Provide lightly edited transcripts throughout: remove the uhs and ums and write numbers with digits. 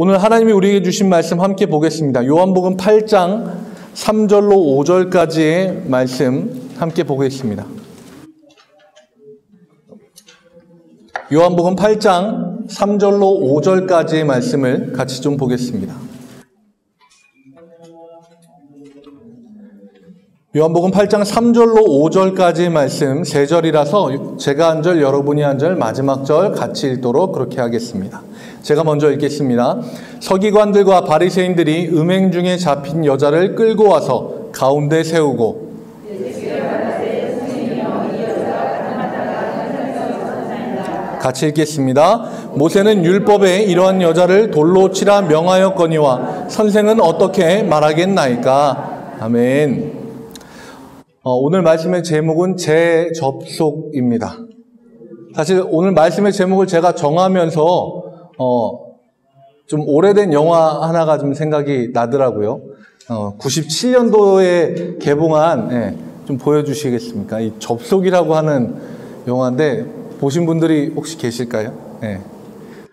오늘 하나님이 우리에게 주신 말씀 함께 보겠습니다. 요한복음 8장 3절로 5절까지의 말씀 함께 보겠습니다. 요한복음 8장 3절로 5절까지의 말씀을 같이 좀 보겠습니다. 요한복음 8장 3절로 5절까지의 말씀 3절이라서 제가 한 절, 여러분이 한 절, 마지막 절 같이 읽도록 그렇게 하겠습니다. 제가 먼저 읽겠습니다. 서기관들과 바리새인들이 음행 중에 잡힌 여자를 끌고 와서 가운데 세우고 같이 읽겠습니다. 모세는 율법에 이러한 여자를 돌로 치라 명하였거니와 선생은 어떻게 말하겠나이까. 아멘. 오늘 말씀의 제목은 재접속입니다. 사실 오늘 말씀의 제목을 제가 정하면서 좀 오래된 영화 하나가 좀 생각이 나더라고요. 97년도에 개봉한, 좀 보여주시겠습니까? 이 접속이라고 하는 영화인데 보신 분들이 혹시 계실까요?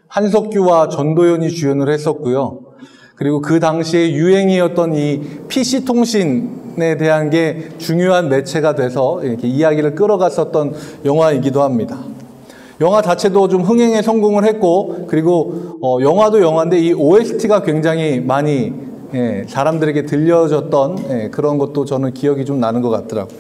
한석규와 전도연이 주연을 했었고요. 그리고 그 당시에 유행이었던 이 PC통신에 대한 게 중요한 매체가 돼서 이렇게 이야기를 끌어갔었던 영화이기도 합니다. 영화 자체도 좀 흥행에 성공을 했고, 그리고 영화도 영화인데 이 OST가 굉장히 많이 사람들에게 들려졌던 그런 것도 저는 기억이 좀 나는 것 같더라고요.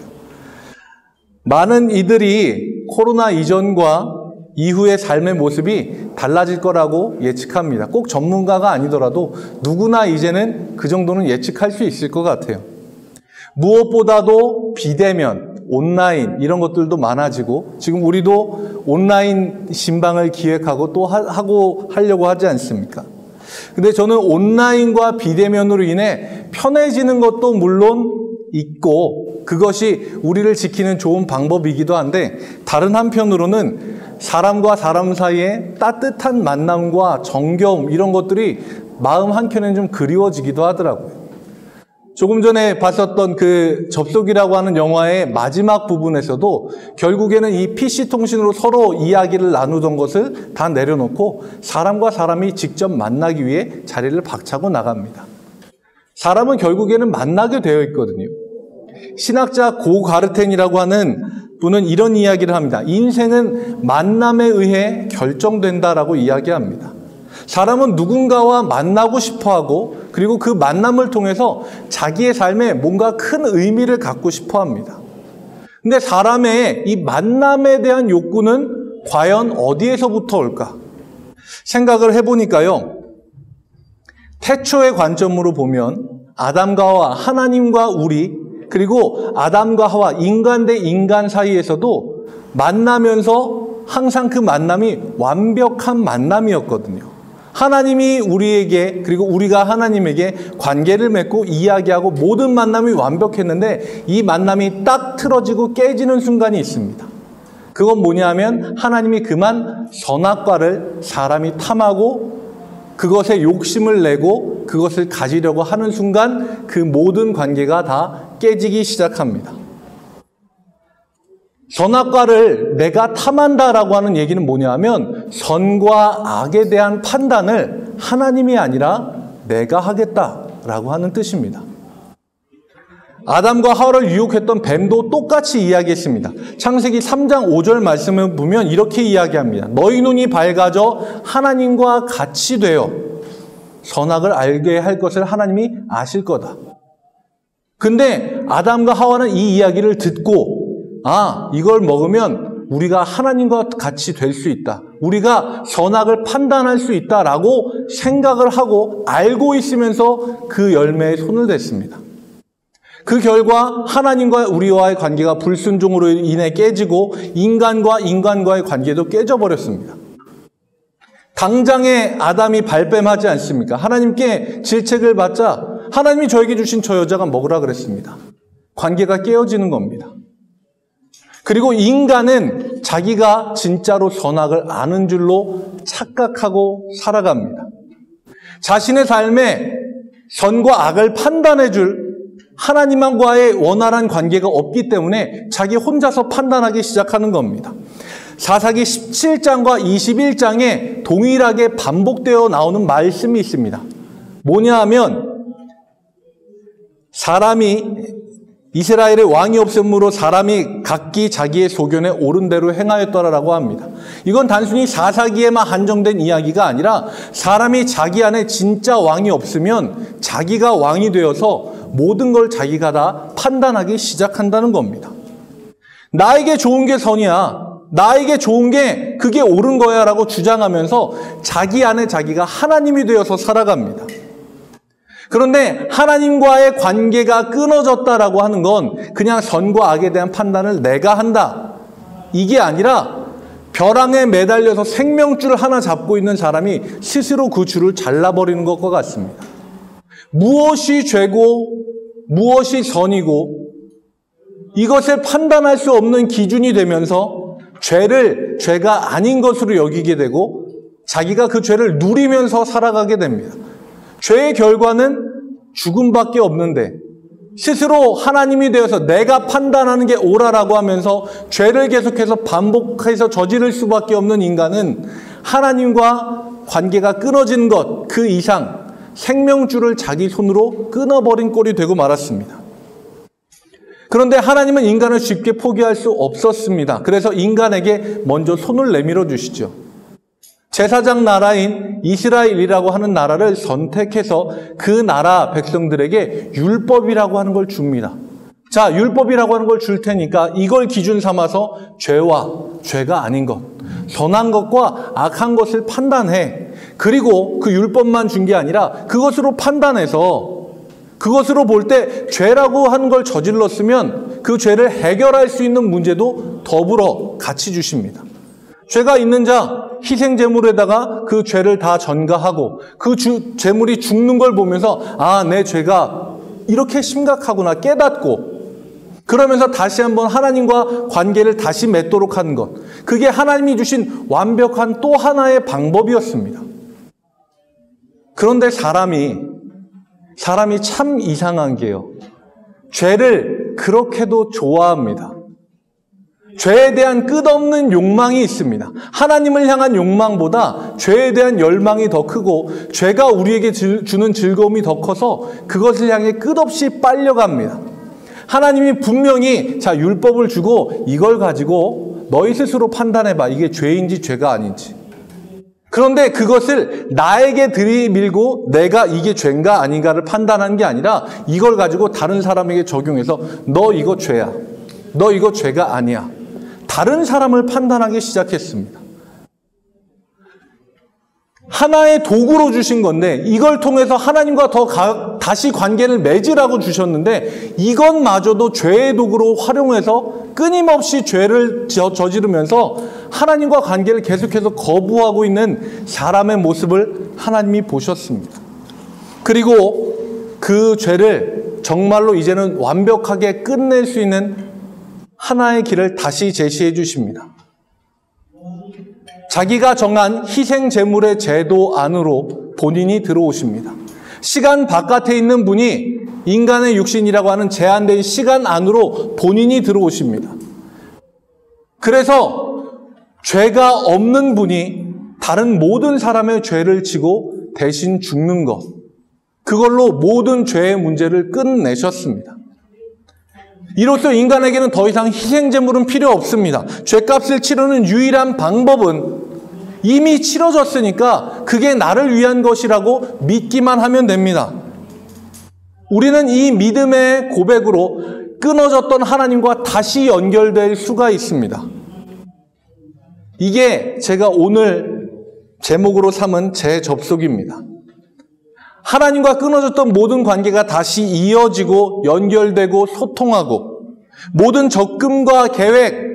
많은 이들이 코로나 이전과 이후의 삶의 모습이 달라질 거라고 예측합니다. 꼭 전문가가 아니더라도 누구나 이제는 그 정도는 예측할 수 있을 것 같아요. 무엇보다도 비대면, 온라인 이런 것들도 많아지고 지금 우리도 온라인 신방을 기획하고 또 하려고 하지 않습니까? 근데 저는 온라인과 비대면으로 인해 편해지는 것도 물론 있고 그것이 우리를 지키는 좋은 방법이기도 한데 다른 한편으로는 사람과 사람 사이에 따뜻한 만남과 정겨움 이런 것들이 마음 한켠에는 좀 그리워지기도 하더라고요. 조금 전에 봤었던 그 접속이라고 하는 영화의 마지막 부분에서도 결국에는 이 PC통신으로 서로 이야기를 나누던 것을 다 내려놓고 사람과 사람이 직접 만나기 위해 자리를 박차고 나갑니다. 사람은 결국에는 만나게 되어 있거든요. 신학자 고 가르텐이라고 하는 분은 이런 이야기를 합니다. 인생은 만남에 의해 결정된다라고 이야기합니다. 사람은 누군가와 만나고 싶어하고 그리고 그 만남을 통해서 자기의 삶에 뭔가 큰 의미를 갖고 싶어합니다. 근데 사람의 이 만남에 대한 욕구는 과연 어디에서부터 올까? 생각을 해보니까요. 태초의 관점으로 보면 아담과 하와, 하나님과 우리 그리고 아담과 하와, 인간 대 인간 사이에서도 만나면서 항상 그 만남이 완벽한 만남이었거든요. 하나님이 우리에게 그리고 우리가 하나님에게 관계를 맺고 이야기하고 모든 만남이 완벽했는데 이 만남이 딱 틀어지고 깨지는 순간이 있습니다. 그건 뭐냐면 하나님이 그만 선악과를 사람이 탐하고 그것에 욕심을 내고 그것을 가지려고 하는 순간 그 모든 관계가 다 깨지기 시작합니다. 선악과를 내가 탐한다라고 하는 얘기는 뭐냐면 선과 악에 대한 판단을 하나님이 아니라 내가 하겠다라고 하는 뜻입니다. 아담과 하와를 유혹했던 뱀도 똑같이 이야기했습니다. 창세기 3장 5절 말씀을 보면 이렇게 이야기합니다. 너희 눈이 밝아져 하나님과 같이 되어 선악을 알게 할 것을 하나님이 아실 거다. 근데 아담과 하와는 이 이야기를 듣고 이걸 먹으면 우리가 하나님과 같이 될 수 있다. 우리가 선악을 판단할 수 있다라고 생각을 하고 알고 있으면서 그 열매에 손을 댔습니다. 그 결과 하나님과 우리와의 관계가 불순종으로 인해 깨지고 인간과 인간과의 관계도 깨져버렸습니다. 당장에 아담이 발뺌하지 않습니까? 하나님께 질책을 받자 하나님이 저에게 주신 저 여자가 먹으라 그랬습니다. 관계가 깨어지는 겁니다. 그리고 인간은 자기가 진짜로 선악을 아는 줄로 착각하고 살아갑니다. 자신의 삶에 선과 악을 판단해 줄 하나님과의 원활한 관계가 없기 때문에 자기 혼자서 판단하기 시작하는 겁니다. 사사기 17장과 21장에 동일하게 반복되어 나오는 말씀이 있습니다. 뭐냐 하면 이스라엘의 왕이 없으므로 사람이 각기 자기의 소견에 옳은 대로 행하였더라라고 합니다. 이건 단순히 사사기에만 한정된 이야기가 아니라 사람이 자기 안에 진짜 왕이 없으면 자기가 왕이 되어서 모든 걸 자기가 다 판단하기 시작한다는 겁니다. 나에게 좋은 게 선이야. 나에게 좋은 게 그게 옳은 거야 라고 주장하면서 자기 안에 자기가 하나님이 되어서 살아갑니다. 그런데 하나님과의 관계가 끊어졌다라고 하는 건 그냥 선과 악에 대한 판단을 내가 한다. 이게 아니라 벼랑에 매달려서 생명줄 하나 잡고 있는 사람이 스스로 그 줄을 잘라버리는 것과 같습니다. 무엇이 죄고 무엇이 선이고 이것을 판단할 수 없는 기준이 되면서 죄를 죄가 아닌 것으로 여기게 되고 자기가 그 죄를 누리면서 살아가게 됩니다. 죄의 결과는 죽음밖에 없는데 스스로 하나님이 되어서 내가 판단하는 게 옳아라고 하면서 죄를 계속해서 반복해서 저지를 수밖에 없는 인간은 하나님과 관계가 끊어진 것 그 이상 생명줄을 자기 손으로 끊어버린 꼴이 되고 말았습니다. 그런데 하나님은 인간을 쉽게 포기할 수 없었습니다. 그래서 인간에게 먼저 손을 내밀어 주시죠. 제사장 나라인 이스라엘이라고 하는 나라를 선택해서 그 나라 백성들에게 율법이라고 하는 걸 줍니다. 자, 율법이라고 하는 걸 줄 테니까 이걸 기준 삼아서 죄와 죄가 아닌 것, 선한 것과 악한 것을 판단해. 그리고 그 율법만 준 게 아니라 그것으로 판단해서 그것으로 볼 때 죄라고 하는 걸 저질렀으면 그 죄를 해결할 수 있는 문제도 더불어 같이 주십니다. 죄가 있는 자 희생제물에다가 그 죄를 다 전가하고 그 제물이 죽는 걸 보면서 아, 내 죄가 이렇게 심각하구나 깨닫고 그러면서 다시 한번 하나님과 관계를 다시 맺도록 하는 것. 그게 하나님이 주신 완벽한 또 하나의 방법이었습니다. 그런데 사람이 참 이상한 게요. 죄를 그렇게도 좋아합니다. 죄에 대한 끝없는 욕망이 있습니다. 하나님을 향한 욕망보다 죄에 대한 열망이 더 크고 죄가 우리에게 주는 즐거움이 더 커서 그것을 향해 끝없이 빨려갑니다. 하나님이 분명히 자 율법을 주고 이걸 가지고 너희 스스로 판단해봐. 이게 죄인지 죄가 아닌지. 그런데 그것을 나에게 들이밀고 내가 이게 죄인가 아닌가를 판단하는 게 아니라 이걸 가지고 다른 사람에게 적용해서 너 이거 죄야. 너 이거 죄가 아니야. 다른 사람을 판단하기 시작했습니다. 하나의 도구로 주신 건데 이걸 통해서 하나님과 다시 관계를 맺으라고 주셨는데 이것마저도 죄의 도구로 활용해서 끊임없이 죄를 저지르면서 하나님과 관계를 계속해서 거부하고 있는 사람의 모습을 하나님이 보셨습니다. 그리고 그 죄를 정말로 이제는 완벽하게 끝낼 수 있는 하나의 길을 다시 제시해 주십니다. 자기가 정한 희생 제물의 제도 안으로 본인이 들어오십니다. 시간 바깥에 있는 분이 인간의 육신이라고 하는 제한된 시간 안으로 본인이 들어오십니다. 그래서 죄가 없는 분이 다른 모든 사람의 죄를 지고 대신 죽는 것. 그걸로 모든 죄의 문제를 끝내셨습니다. 이로써 인간에게는 더 이상 희생제물은 필요 없습니다. 죄값을 치르는 유일한 방법은 이미 치러졌으니까 그게 나를 위한 것이라고 믿기만 하면 됩니다. 우리는 이 믿음의 고백으로 끊어졌던 하나님과 다시 연결될 수가 있습니다. 이게 제가 오늘 제목으로 삼은 제 접속입니다. 하나님과 끊어졌던 모든 관계가 다시 이어지고 연결되고 소통하고 모든 적금과 계획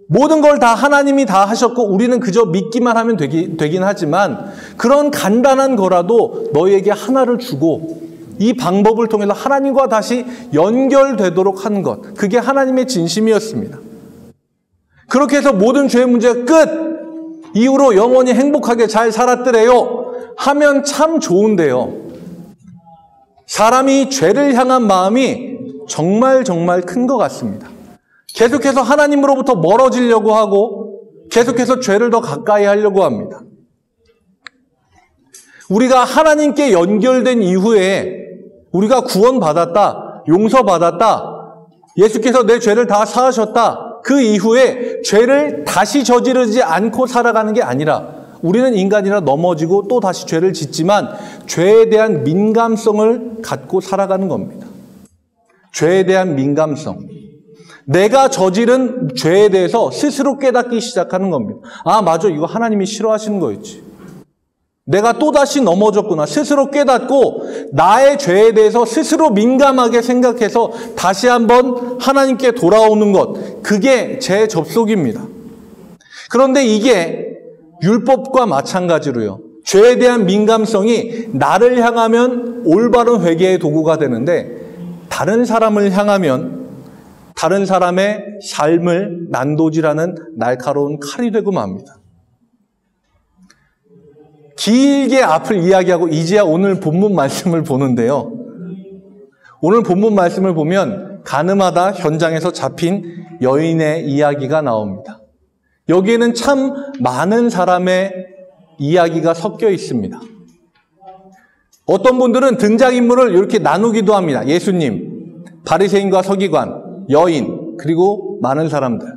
모든 걸 다 하나님이 다 하셨고 우리는 그저 믿기만 하면 되긴 하지만 그런 간단한 거라도 너희에게 하나를 주고 이 방법을 통해서 하나님과 다시 연결되도록 하는 것. 그게 하나님의 진심이었습니다. 그렇게 해서 모든 죄의 문제가 끝! 이후로 영원히 행복하게 잘 살았더래요. 하면 참 좋은데요. 사람이 죄를 향한 마음이 정말 큰 것 같습니다. 계속해서 하나님으로부터 멀어지려고 하고 계속해서 죄를 더 가까이 하려고 합니다. 우리가 하나님께 연결된 이후에 우리가 구원받았다, 용서받았다, 예수께서 내 죄를 다 사하셨다, 그 이후에 죄를 다시 저지르지 않고 살아가는 게 아니라 우리는 인간이라 넘어지고 또 다시 죄를 짓지만 죄에 대한 민감성을 갖고 살아가는 겁니다. 죄에 대한 민감성. 내가 저지른 죄에 대해서 스스로 깨닫기 시작하는 겁니다. 아, 맞아. 이거 하나님이 싫어하시는 거였지. 내가 또다시 넘어졌구나. 스스로 깨닫고 나의 죄에 대해서 스스로 민감하게 생각해서 다시 한번 하나님께 돌아오는 것. 그게 제 접속입니다. 그런데 이게 율법과 마찬가지로요. 죄에 대한 민감성이 나를 향하면 올바른 회개의 도구가 되는데 다른 사람을 향하면 다른 사람의 삶을 난도질하는 날카로운 칼이 되고 맙니다. 길게 앞을 이야기하고 이제야 오늘 본문 말씀을 보는데요. 오늘 본문 말씀을 보면 가늠하다 현장에서 잡힌 여인의 이야기가 나옵니다. 여기에는 참 많은 사람의 이야기가 섞여 있습니다. 어떤 분들은 등장인물을 이렇게 나누기도 합니다. 예수님, 바리새인과 서기관, 여인, 그리고 많은 사람들.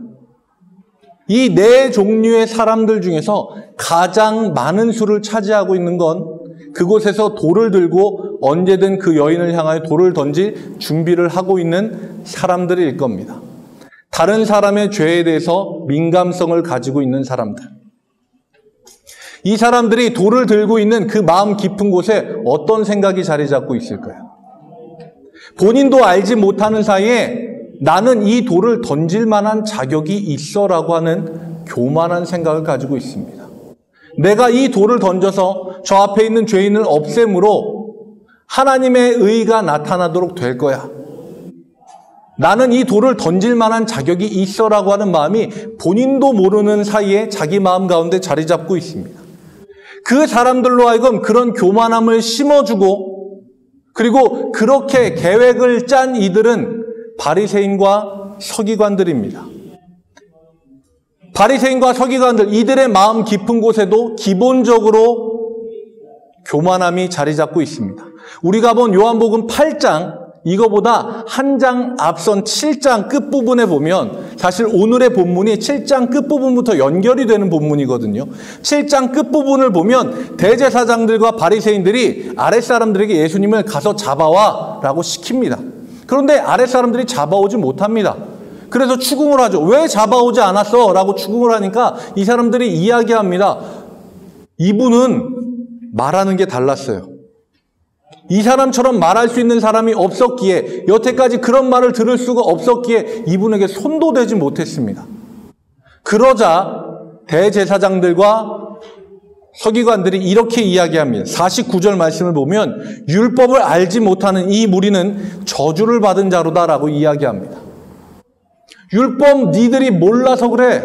이 네 종류의 사람들 중에서 가장 많은 수를 차지하고 있는 건 그곳에서 돌을 들고 언제든 그 여인을 향하여 돌을 던질 준비를 하고 있는 사람들일 겁니다. 다른 사람의 죄에 대해서 민감성을 가지고 있는 사람들. 이 사람들이 돌을 들고 있는 그 마음 깊은 곳에 어떤 생각이 자리 잡고 있을까요? 본인도 알지 못하는 사이에 나는 이 돌을 던질 만한 자격이 있어라고 하는 교만한 생각을 가지고 있습니다. 내가 이 돌을 던져서 저 앞에 있는 죄인을 없앰으로 하나님의 의가 나타나도록 될 거야. 나는 이 돌을 던질 만한 자격이 있어라고 하는 마음이 본인도 모르는 사이에 자기 마음 가운데 자리 잡고 있습니다. 그 사람들로 하여금 그런 교만함을 심어주고 그리고 그렇게 계획을 짠 이들은 바리새인과 서기관들입니다. 바리새인과 서기관들, 이들의 마음 깊은 곳에도 기본적으로 교만함이 자리 잡고 있습니다. 우리가 본 요한복음 8장, 이거보다 한 장 앞선 7장 끝부분에 보면 사실 오늘의 본문이 7장 끝부분부터 연결이 되는 본문이거든요. 7장 끝부분을 보면 대제사장들과 바리새인들이 아랫사람들에게 예수님을 가서 잡아와 라고 시킵니다. 그런데 아랫사람들이 잡아오지 못합니다. 그래서 추궁을 하죠. 왜 잡아오지 않았어? 라고 추궁을 하니까 이 사람들이 이야기합니다. 이분은 말하는 게 달랐어요. 이 사람처럼 말할 수 있는 사람이 없었기에, 여태까지 그런 말을 들을 수가 없었기에 이분에게 손도 대지 못했습니다. 그러자 대제사장들과 서기관들이 이렇게 이야기합니다. 49절 말씀을 보면 율법을 알지 못하는 이 무리는 저주를 받은 자로다라고 이야기합니다. 율법 니들이 몰라서 그래.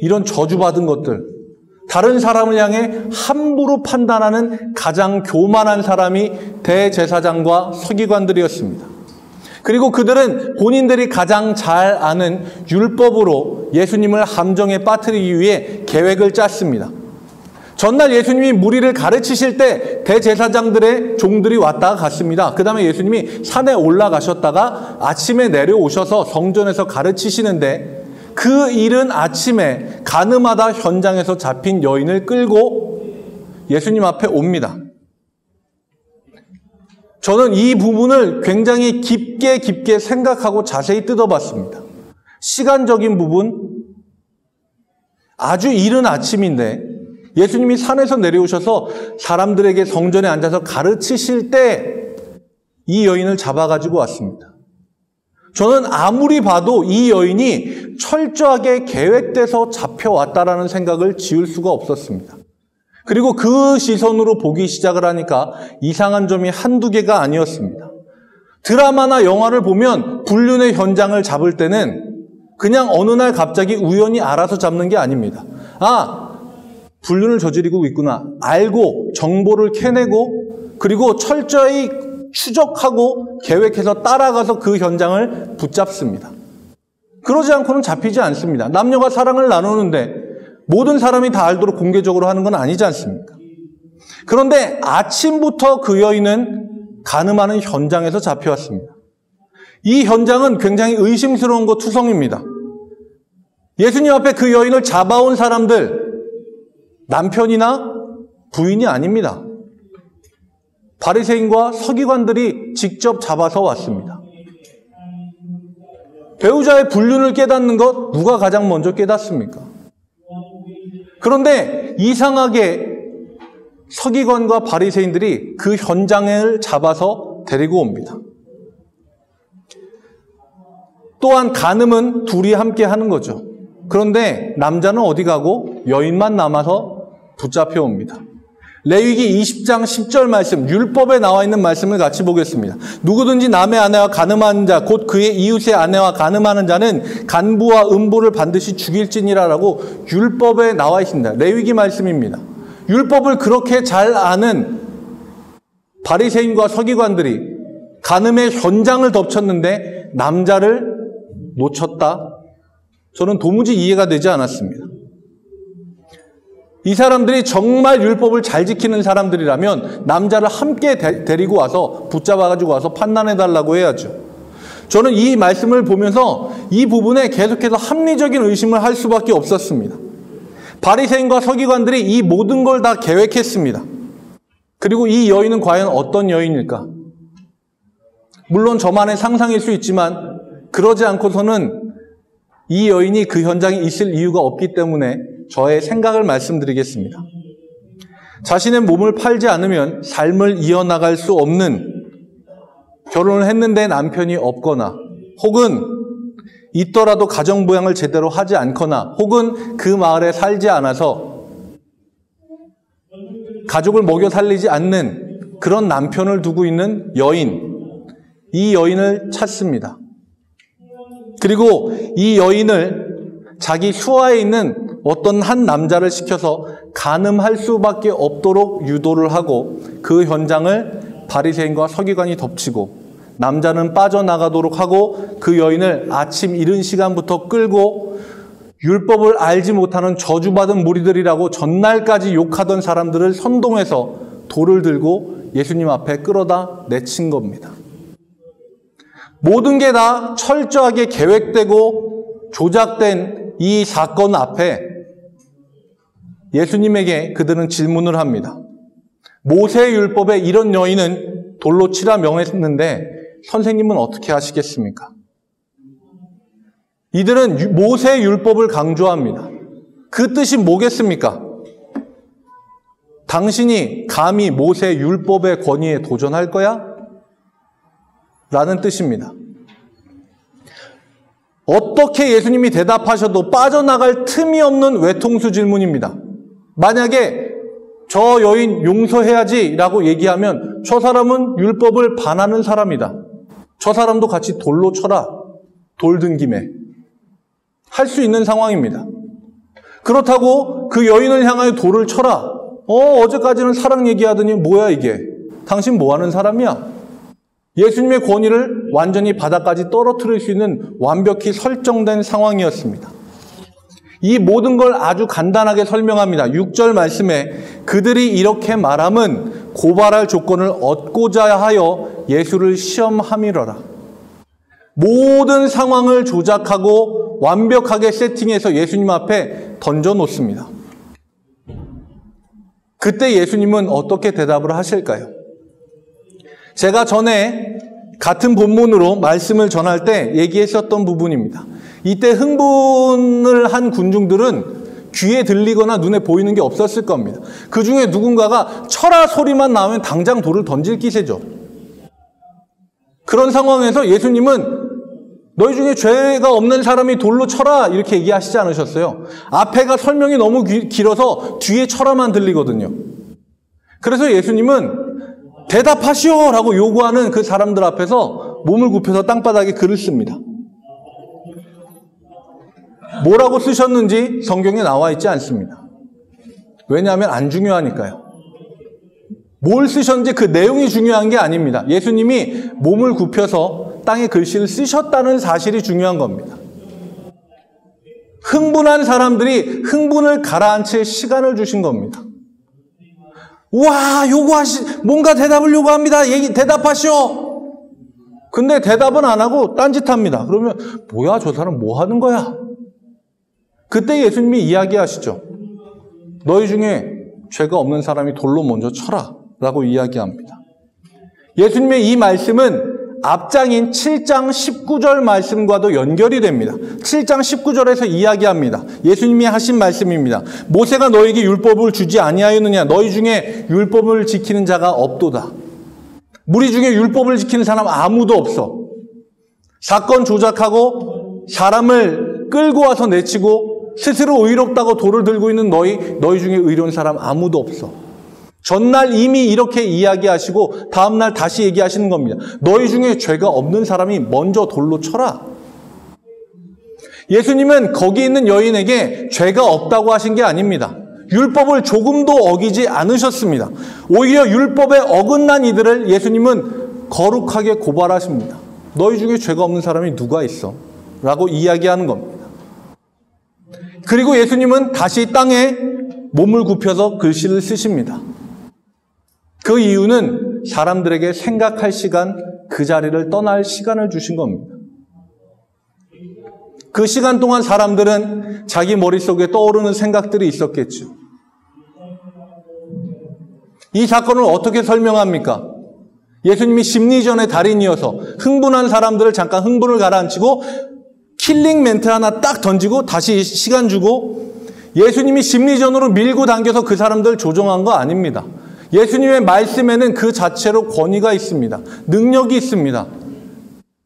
이런 저주받은 것들. 다른 사람을 향해 함부로 판단하는 가장 교만한 사람이 대제사장과 서기관들이었습니다. 그리고 그들은 본인들이 가장 잘 아는 율법으로 예수님을 함정에 빠뜨리기 위해 계획을 짰습니다. 전날 예수님이 무리를 가르치실 때 대제사장들의 종들이 왔다가 갔습니다. 그 다음에 예수님이 산에 올라가셨다가 아침에 내려오셔서 성전에서 가르치시는데 그 이른 아침에 가늠하다 현장에서 잡힌 여인을 끌고 예수님 앞에 옵니다. 저는 이 부분을 굉장히 깊게 생각하고 자세히 뜯어봤습니다. 시간적인 부분, 아주 이른 아침인데 예수님이 산에서 내려오셔서 사람들에게 성전에 앉아서 가르치실 때 이 여인을 잡아가지고 왔습니다. 저는 아무리 봐도 이 여인이 철저하게 계획돼서 잡혀왔다라는 생각을 지울 수가 없었습니다. 그리고 그 시선으로 보기 시작을 하니까 이상한 점이 한두 개가 아니었습니다. 드라마나 영화를 보면 불륜의 현장을 잡을 때는 그냥 어느 날 갑자기 우연히 알아서 잡는 게 아닙니다. 불륜을 저지르고 있구나. 알고 정보를 캐내고 그리고 철저히 추적하고 계획해서 따라가서 그 현장을 붙잡습니다. 그러지 않고는 잡히지 않습니다. 남녀가 사랑을 나누는데 모든 사람이 다 알도록 공개적으로 하는 건 아니지 않습니까? 그런데 아침부터 그 여인은 간음하는 현장에서 잡혀왔습니다. 이 현장은 굉장히 의심스러운 것 투성입니다. 예수님 앞에 그 여인을 잡아온 사람들, 남편이나 부인이 아닙니다. 바리새인과 서기관들이 직접 잡아서 왔습니다. 배우자의 불륜을 깨닫는 것 누가 가장 먼저 깨닫습니까? 그런데 이상하게 서기관과 바리새인들이 그 현장을 잡아서 데리고 옵니다. 또한 간음은 둘이 함께 하는 거죠. 그런데 남자는 어디 가고 여인만 남아서 붙잡혀 옵니다. 레위기 20장 10절 말씀, 율법에 나와 있는 말씀을 같이 보겠습니다. 누구든지 남의 아내와 간음하는 자, 곧 그의 이웃의 아내와 간음하는 자는 간부와 음부를 반드시 죽일지니라라고 율법에 나와 있습니다. 레위기 말씀입니다. 율법을 그렇게 잘 아는 바리새인과 서기관들이 간음의 현장을 덮쳤는데 남자를 놓쳤다? 저는 도무지 이해가 되지 않았습니다. 이 사람들이 정말 율법을 잘 지키는 사람들이라면 남자를 함께 데리고 와서 붙잡아가지고 와서 판단해달라고 해야죠. 저는 이 말씀을 보면서 이 부분에 계속해서 합리적인 의심을 할 수밖에 없었습니다. 바리새인과 서기관들이 이 모든 걸 다 계획했습니다. 그리고 이 여인은 과연 어떤 여인일까? 물론 저만의 상상일 수 있지만 그러지 않고서는 이 여인이 그 현장에 있을 이유가 없기 때문에 저의 생각을 말씀드리겠습니다. 자신의 몸을 팔지 않으면 삶을 이어나갈 수 없는, 결혼을 했는데 남편이 없거나 혹은 있더라도 가정부양을 제대로 하지 않거나 혹은 그 마을에 살지 않아서 가족을 먹여 살리지 않는 그런 남편을 두고 있는 여인, 이 여인을 찾습니다. 그리고 이 여인을 자기 수하에 있는 어떤 한 남자를 시켜서 간음할 수밖에 없도록 유도를 하고 그 현장을 바리새인과 서기관이 덮치고 남자는 빠져나가도록 하고 그 여인을 아침 이른 시간부터 끌고 율법을 알지 못하는 저주받은 무리들이라고 전날까지 욕하던 사람들을 선동해서 돌을 들고 예수님 앞에 끌어다 내친 겁니다. 모든 게 다 철저하게 계획되고 조작된 이 사건 앞에 예수님에게 그들은 질문을 합니다. 모세의 율법에 이런 여인은 돌로 치라 명했는데 선생님은 어떻게 하시겠습니까? 이들은 모세의 율법을 강조합니다. 그 뜻이 뭐겠습니까? 당신이 감히 모세의 율법의 권위에 도전할 거야? 라는 뜻입니다. 어떻게 예수님이 대답하셔도 빠져나갈 틈이 없는 외통수 질문입니다. 만약에 저 여인 용서해야지 라고 얘기하면 저 사람은 율법을 반하는 사람이다. 저 사람도 같이 돌로 쳐라. 돌 든 김에. 할 수 있는 상황입니다. 그렇다고 그 여인을 향하여 돌을 쳐라. 어제까지는 사랑 얘기하더니 뭐야 이게. 당신 뭐 하는 사람이야? 예수님의 권위를 완전히 바닥까지 떨어뜨릴 수 있는 완벽히 설정된 상황이었습니다. 이 모든 걸 아주 간단하게 설명합니다. 6절 말씀에 그들이 이렇게 말함은 고발할 조건을 얻고자 하여 예수를 시험함이러라. 모든 상황을 조작하고 완벽하게 세팅해서 예수님 앞에 던져놓습니다. 그때 예수님은 어떻게 대답을 하실까요? 제가 전에 같은 본문으로 말씀을 전할 때 얘기했었던 부분입니다. 이때 흥분을 한 군중들은 귀에 들리거나 눈에 보이는 게 없었을 겁니다. 그 중에 누군가가 쳐라 소리만 나오면 당장 돌을 던질 기세죠. 그런 상황에서 예수님은 너희 중에 죄가 없는 사람이 돌로 쳐라 이렇게 얘기하시지 않으셨어요. 앞에가 설명이 너무 길어서 뒤에 쳐라만 들리거든요. 그래서 예수님은 대답하시오 라고 요구하는 그 사람들 앞에서 몸을 굽혀서 땅바닥에 글을 씁니다. 뭐라고 쓰셨는지 성경에 나와 있지 않습니다. 왜냐하면 안 중요하니까요. 뭘 쓰셨는지 그 내용이 중요한 게 아닙니다. 예수님이 몸을 굽혀서 땅에 글씨를 쓰셨다는 사실이 중요한 겁니다. 흥분한 사람들이 흥분을 가라앉힐 시간을 주신 겁니다. 와, 뭔가 대답을 요구합니다. 대답하시오. 근데 대답은 안 하고 딴짓합니다. 그러면 뭐야, 저 사람 뭐 하는 거야? 그때 예수님이 이야기하시죠. 너희 중에 죄가 없는 사람이 돌로 먼저 쳐라 라고 이야기합니다. 예수님의 이 말씀은 앞장인 7장 19절 말씀과도 연결이 됩니다. 7장 19절에서 이야기합니다. 예수님이 하신 말씀입니다. 모세가 너에게 율법을 주지 아니하였느냐? 너희 중에 율법을 지키는 자가 없도다. 우리 중에 율법을 지키는 사람 아무도 없어. 사건 조작하고 사람을 끌고 와서 내치고 스스로 의롭다고 돌을 들고 있는 너희 중에 의로운 사람 아무도 없어. 전날 이미 이렇게 이야기하시고 다음날 다시 얘기하시는 겁니다. 너희 중에 죄가 없는 사람이 먼저 돌로 쳐라. 예수님은 거기 있는 여인에게 죄가 없다고 하신 게 아닙니다. 율법을 조금도 어기지 않으셨습니다. 오히려 율법에 어긋난 이들을 예수님은 거룩하게 고발하십니다. 너희 중에 죄가 없는 사람이 누가 있어? 라고 이야기하는 겁니다. 그리고 예수님은 다시 땅에 몸을 굽혀서 글씨를 쓰십니다. 그 이유는 사람들에게 생각할 시간, 그 자리를 떠날 시간을 주신 겁니다. 그 시간 동안 사람들은 자기 머릿속에 떠오르는 생각들이 있었겠죠. 이 사건을 어떻게 설명합니까? 예수님이 심리전의 달인이어서 흥분한 사람들을 잠깐 흥분을 가라앉히고 킬링 멘트 하나 딱 던지고 다시 시간 주고 예수님이 심리전으로 밀고 당겨서 그 사람들을 조종한 거 아닙니다. 예수님의 말씀에는 그 자체로 권위가 있습니다. 능력이 있습니다.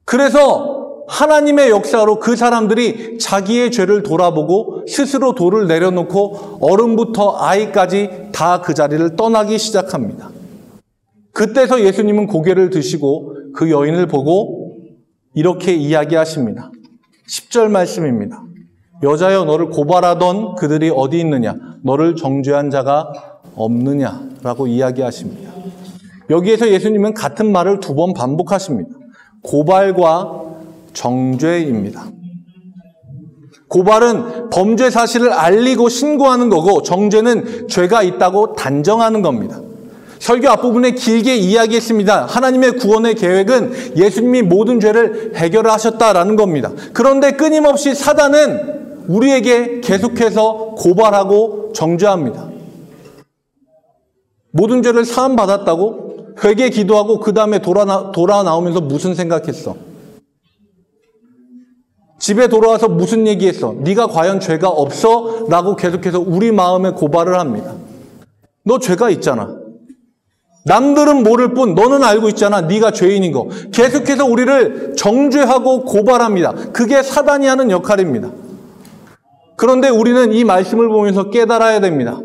그래서 하나님의 역사로 그 사람들이 자기의 죄를 돌아보고 스스로 돌을 내려놓고 어른부터 아이까지 다 그 자리를 떠나기 시작합니다. 그때서 예수님은 고개를 드시고 그 여인을 보고 이렇게 이야기하십니다. 10절 말씀입니다. 여자여, 너를 고발하던 그들이 어디 있느냐? 너를 정죄한 자가 없느냐라고 이야기하십니다. 여기에서 예수님은 같은 말을 2번 반복하십니다. 고발과 정죄입니다. 고발은 범죄 사실을 알리고 신고하는 거고 정죄는 죄가 있다고 단정하는 겁니다. 설교 앞부분에 길게 이야기했습니다. 하나님의 구원의 계획은 예수님이 모든 죄를 해결하셨다라는 겁니다. 그런데 끊임없이 사단은 우리에게 계속해서 고발하고 정죄합니다. 모든 죄를 사함받았다고? 회개 기도하고 그 다음에 돌아 나오면서 무슨 생각했어? 집에 돌아와서 무슨 얘기했어? 네가 과연 죄가 없어? 라고 계속해서 우리 마음에 고발을 합니다. 너 죄가 있잖아. 남들은 모를 뿐 너는 알고 있잖아. 네가 죄인인 거. 계속해서 우리를 정죄하고 고발합니다. 그게 사단이 하는 역할입니다. 그런데 우리는 이 말씀을 보면서 깨달아야 됩니다.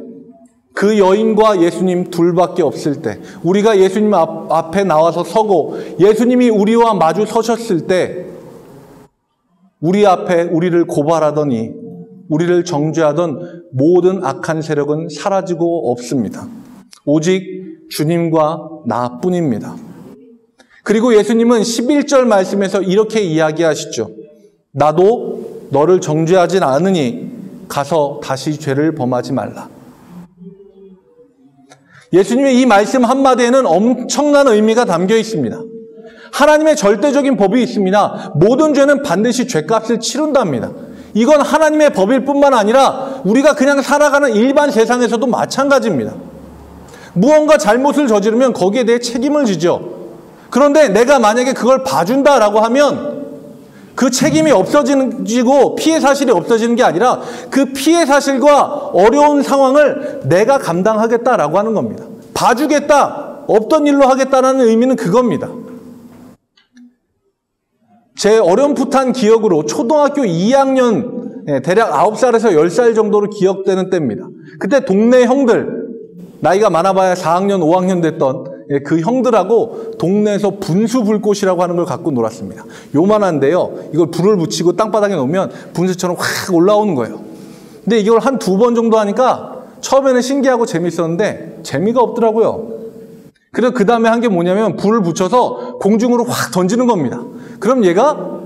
그 여인과 예수님 둘밖에 없을 때, 우리가 예수님 앞에 나와서 서고 예수님이 우리와 마주 서셨을 때 우리 앞에 우리를 고발하더니 우리를 정죄하던 모든 악한 세력은 사라지고 없습니다. 오직 주님과 나뿐입니다. 그리고 예수님은 11절 말씀에서 이렇게 이야기하시죠. 나도 너를 정죄하진 않으니 가서 다시 죄를 범하지 말라. 예수님의 이 말씀 한마디에는 엄청난 의미가 담겨 있습니다. 하나님의 절대적인 법이 있습니다. 모든 죄는 반드시 죄값을 치른답니다. 이건 하나님의 법일 뿐만 아니라 우리가 그냥 살아가는 일반 세상에서도 마찬가지입니다. 무언가 잘못을 저지르면 거기에 대해 책임을 지죠. 그런데 내가 만약에 그걸 봐준다라고 하면 그 책임이 없어지고 피해 사실이 없어지는 게 아니라 그 피해 사실과 어려운 상황을 내가 감당하겠다라고 하는 겁니다. 봐주겠다, 없던 일로 하겠다라는 의미는 그겁니다. 제 어렴풋한 기억으로 초등학교 2학년, 대략 9살에서 10살 정도로 기억되는 때입니다. 그때 동네 형들, 나이가 많아봐야 4학년, 5학년 됐던 그 형들하고 동네에서 분수불꽃이라고 하는 걸 갖고 놀았습니다. 요만한데요. 이걸 불을 붙이고 땅바닥에 놓으면 분수처럼 확 올라오는 거예요. 근데 이걸 한 2번 정도 하니까 처음에는 신기하고 재밌었는데 재미가 없더라고요. 그래서 그 다음에 한 게 뭐냐면 불을 붙여서 공중으로 확 던지는 겁니다. 그럼 얘가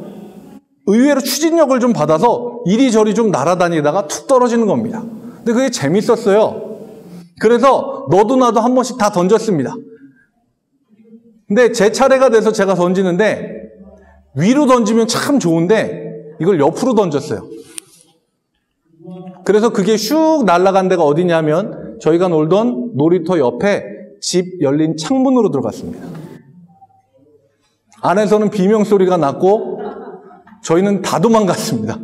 의외로 추진력을 좀 받아서 이리저리 좀 날아다니다가 툭 떨어지는 겁니다. 근데 그게 재밌었어요. 그래서 너도 나도 한 번씩 다 던졌습니다. 근데 제 차례가 돼서 제가 던지는데 위로 던지면 참 좋은데 이걸 옆으로 던졌어요. 그래서 그게 슉 날아간 데가 어디냐면 저희가 놀던 놀이터 옆에 집 열린 창문으로 들어갔습니다. 안에서는 비명소리가 났고 저희는 다 도망갔습니다.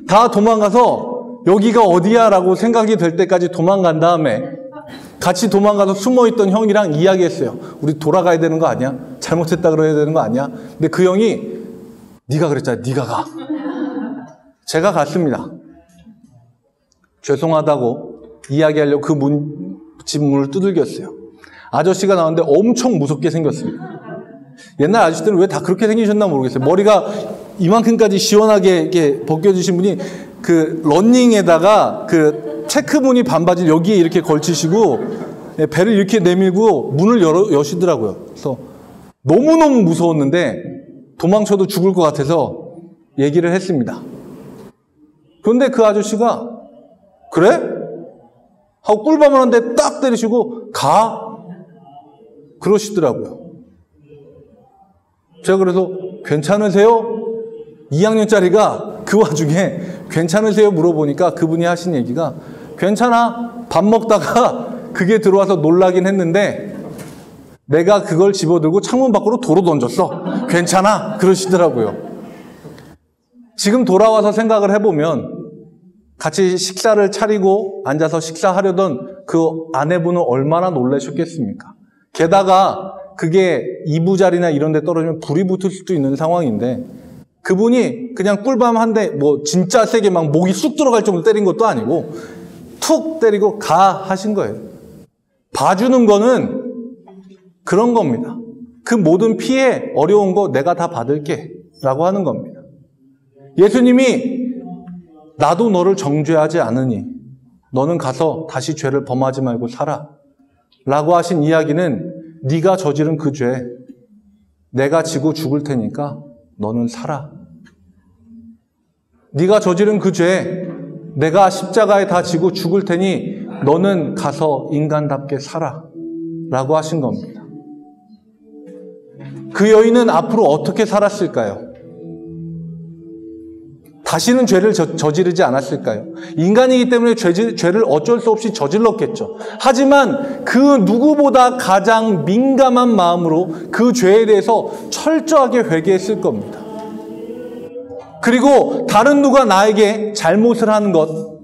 다 도망가서 여기가 어디야 라고 생각이 될 때까지 도망간 다음에 같이 도망가서 숨어있던 형이랑 이야기했어요. 우리 돌아가야 되는 거 아니야? 잘못했다 그래야 되는 거 아니야? 근데 그 형이 네가 그랬잖아. 네가 가. 제가 갔습니다. 죄송하다고 이야기하려고 그 집 문을 두들겼어요. 아저씨가 나왔는데 엄청 무섭게 생겼습니다. 옛날 아저씨들은 왜 다 그렇게 생기셨나 모르겠어요. 머리가 이만큼까지 시원하게 이렇게 벗겨주신 분이 그 러닝에다가 그 체크무늬 반바지를 여기에 이렇게 걸치시고 배를 이렇게 내밀고 문을 여시더라고요. 그래서 너무너무 무서웠는데 도망쳐도 죽을 것 같아서 얘기를 했습니다. 그런데 그 아저씨가 그래? 하고 꿀밤을 한 대 딱 때리시고 가? 그러시더라고요. 제가 그래서 괜찮으세요? 2학년짜리가 그 와중에 괜찮으세요? 물어보니까 그분이 하신 얘기가 괜찮아. 밥 먹다가 그게 들어와서 놀라긴 했는데 내가 그걸 집어들고 창문 밖으로 도로 던졌어. 괜찮아. 그러시더라고요. 지금 돌아와서 생각을 해보면 같이 식사를 차리고 앉아서 식사하려던 그 아내분은 얼마나 놀라셨겠습니까? 게다가 그게 이부자리나 이런 데 떨어지면 불이 붙을 수도 있는 상황인데 그분이 그냥 꿀밤 한 대 뭐 진짜 세게 막 목이 쑥 들어갈 정도로 때린 것도 아니고 툭 때리고 가 하신 거예요. 봐주는 거는 그런 겁니다. 그 모든 피해 어려운 거 내가 다 받을게 라고 하는 겁니다. 예수님이 나도 너를 정죄하지 않으니 너는 가서 다시 죄를 범하지 말고 살아 라고 하신 이야기는 네가 저지른 그 죄 내가 지고 죽을 테니까 너는 살아. 네가 저지른 그 죄 내가 십자가에 다 지고 죽을 테니 너는 가서 인간답게 살아 라고 하신 겁니다. 그 여인은 앞으로 어떻게 살았을까요? 다시는 죄를 저지르지 않았을까요? 인간이기 때문에 죄를 어쩔 수 없이 저질렀겠죠. 하지만 그 누구보다 가장 민감한 마음으로 그 죄에 대해서 철저하게 회개했을 겁니다. 그리고 다른 누가 나에게 잘못을 하는 것,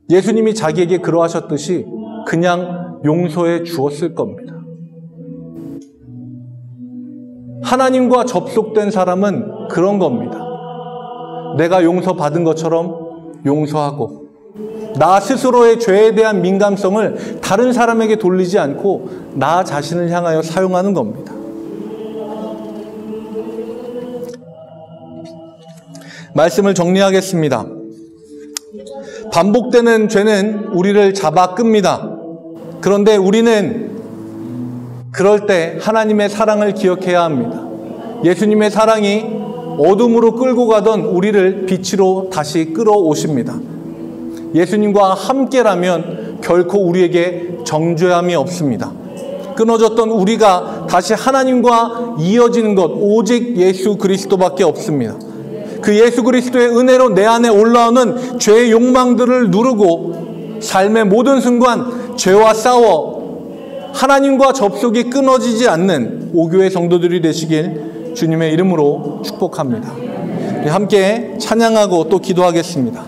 예수님이 자기에게 그러하셨듯이 그냥 용서해 주었을 겁니다. 하나님과 접속된 사람은 그런 겁니다. 내가 용서받은 것처럼 용서하고 나 스스로의 죄에 대한 민감성을 다른 사람에게 돌리지 않고 나 자신을 향하여 사용하는 겁니다. 말씀을 정리하겠습니다. 반복되는 죄는 우리를 잡아 끕니다. 그런데 우리는 그럴 때 하나님의 사랑을 기억해야 합니다. 예수님의 사랑이 어둠으로 끌고 가던 우리를 빛으로 다시 끌어오십니다. 예수님과 함께라면 결코 우리에게 정죄함이 없습니다. 끊어졌던 우리가 다시 하나님과 이어지는 것 오직 예수 그리스도밖에 없습니다. 그 예수 그리스도의 은혜로 내 안에 올라오는 죄의 욕망들을 누르고 삶의 모든 순간 죄와 싸워 하나님과 접속이 끊어지지 않는 오교회 성도들이 되시길 주님의 이름으로 축복합니다. 함께 찬양하고 또 기도하겠습니다.